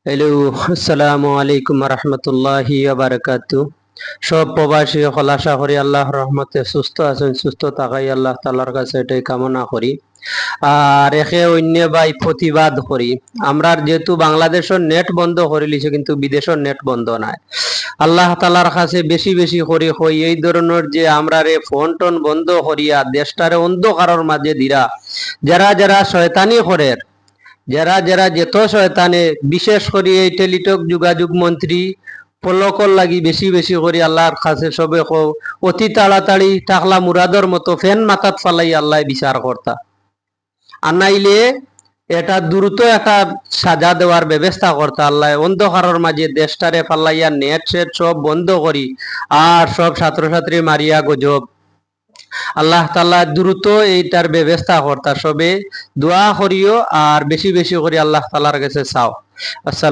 Hello, আসসালামু আলাইকুম রহমতুল্লাহি বারাকাতু। সব প্রবাসী হল আশা করি আল্লাহর রহমতে সুস্থ আছেন, সুস্থ থাকাই আল্লাহ তাআলার কাছে এটাই কামনা করি। আর একে অন্য ভাই প্রতিবাদ করি, আমরা যেহেতু বাংলাদেশের নেট বন্ধ করে লিছে কিন্তু বিদেশের নেট বন্ধ নাই। আল্লাহ তাআলার কাছে বেশি বেশি করি হই এই ধরনের যে আমরা রে ফোন টোন বন্ধ করিয়া দেশটারে অন্ধকারের মাঝে দিরা যারা যারা শয়তানি করে, যারা যারা যেত শয়তানে, বিশেষ করে এই টেলিটক যোগাযোগ মন্ত্রী পলকর লাগি বেশি বেশি করে আল্লাহর কাছে সবে অতি তাড়াতাড়ি টাকলা মুরাদর মতো ফ্যান মাথাত ফালাই আল্লাহ বিচার কর্তা আনাইলে এটা দ্রুত একটা সাজা দেওয়ার ব্যবস্থা করতে আল্লাহ অন্ধকারের মাঝে দেশটারে ফালাইয়া নেট সেট সব বন্ধ করি আর সব ছাত্রছাত্রী মারিয়া গজব আল্লাহ তাআলা দ্রুত এইটার ব্যবস্থা কর্তা সবে দোয়া করিও আর বেশি বেশি করে আল্লাহ তাআলার কাছে চাও। আসসালাম।